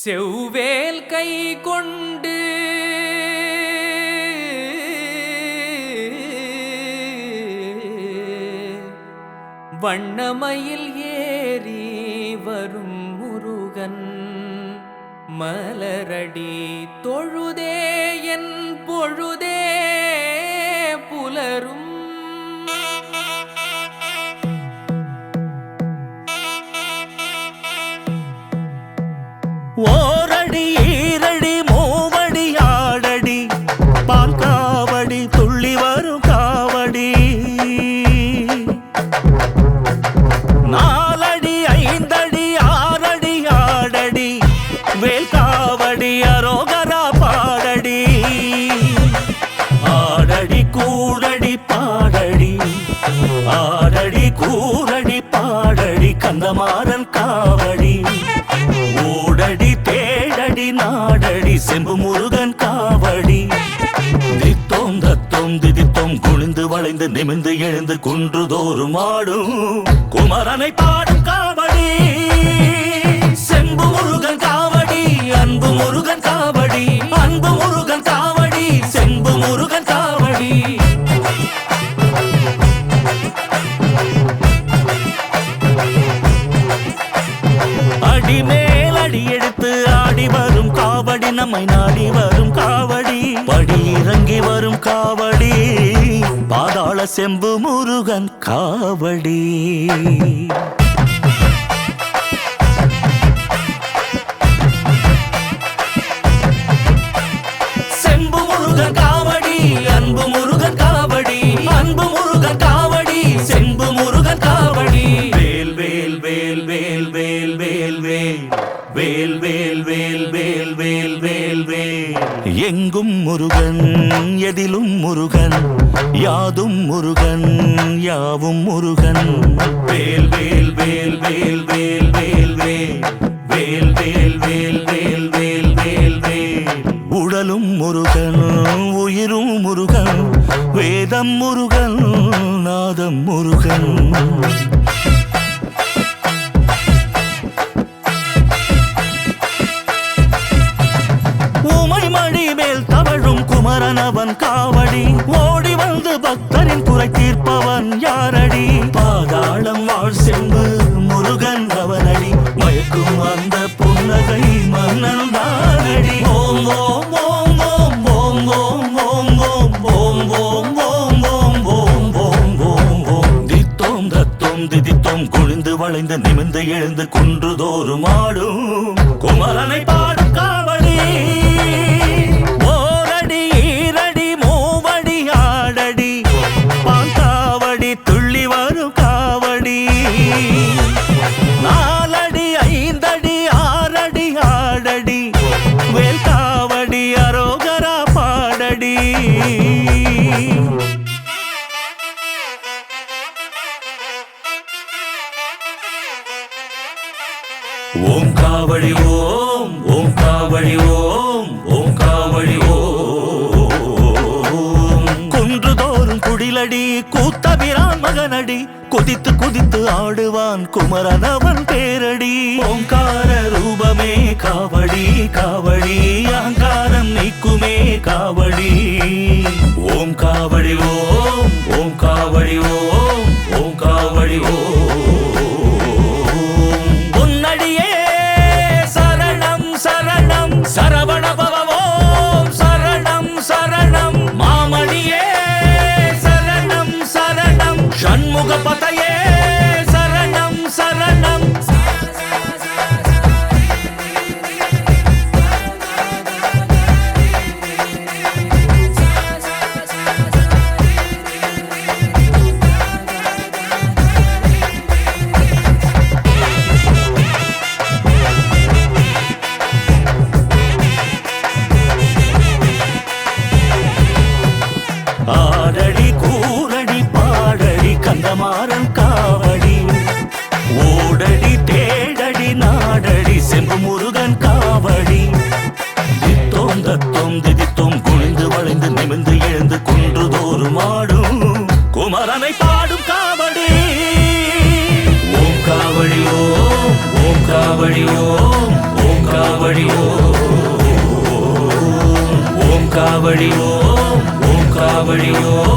செவ்வேல் கை கொண்டு வண்ணமயில் ஏறி வரும் முருகன் மலரடி தொழுதே என் பொழுதே புலரும். ஓரடி ஈரடி மூவடி ஆடடி பால் காவடி துள்ளி வரும் காவடி. நாலடி ஐந்தடி ஆறடி ஆடடி வேல் காவடி அரோகரா பாடடி. ஆடடி கூடடி பாடடி ஆடடி கூரடி பாடடி கந்தமாறன் காவடி. ஓடடி தேடடி நாடடி செம்பு முருகன் காவடி. தித்தோம் தத்தோம் திதித்தோம் குனிந்து வளைந்து நிமிந்து எழுந்து குன்றுதோறும் ஆடும் குமரனை பாடும் காவடி. செம்பு முருகன் காவடி அன்பு முருகன் காவடி. அன்பு முருகன் காவடி செம்பு முருகன் காவடி. அடிமேல் அடி எடுத்து ஆடி வரும் காவடி நம்மை நாடி வரும் காவடி. படி இறங்கி வரும் காவடி பாதாள செம்பு முருகன் காவடி. செம்பு முருகன் காவடி அன்பு முருகன் காவடி. அன்பு முருகன் காவடி செம்பு முருகன் காவடி. வேல் வேல் வேல் வேல் வேல் வேல் வேல் வேல் வேல் வேல் வேல் வேல் வேல் வேல். எங்கும் முருகன் எதிலும் முருகன் யாதும் முருகன் யாவும் முருகன். வேல் வேல் வேல் வேல் வேல் வேல் வேல் வேல் வேல் வேல் வேல் வேல் வேல். உடலும் முருகன் உயிரும் முருகன் வேதம் முருகன் நாதம் முருகன். மணி மேல் தவழும் குமரன் அவன் காவடி. ஓடி வந்து பக்தரின் குறை தீர்ப்பவன் யாரடி. பாதாளம் வாழ் செம்பு முருகன் அவனடி. மயக்கும் அந்த புன்னகை மன்னன் தானடி. ஓம் ஓம் ஓம் ஓம் ஓம் ஓம் ஓம் ஓம் ஓம் ஓம் ஓம் ஓம் ஓம் ஓம் ஓம். தித்தோம் தத்தோம் திதித்தோம் குனிந்து வளைந்து நிமிந்து எழுந்து குன்றுதோறும் ஆடும் குமரனை பாடும் காவடி. ஓரடி ஈரடி மூவடி ஆடடி பால் காவடி துள்ளி வரும் காவடி. நாலடி ஐந்தடி ஆறடி ஆடடி வேல் காவடி அரோகரா பாடடி. ஓம் காவடி ஓம் ஓம் காவடி ஓம் ஓம் காவடி ஓம். குன்றுதோறும் குடிலடி கூத்தபிரான் மகனடி. குதித்து குதித்து ஆடுவான் குமரன் அவன் பேரடி. ஓங்கார ரூபமே காவடி காவடி அகங்காரம் நீக்குமே காவடி. ஓம் காவடி ஓம் ஓம் காவடி ஓம் ஓம் காவடி ஓம். சரவண பவவோம் சரணம் சரணம் மாமணியே சரணம் சரணம் ஷண்முக பதயே சரணம் சரணம். காவடி ஓம் காவடி ஓம்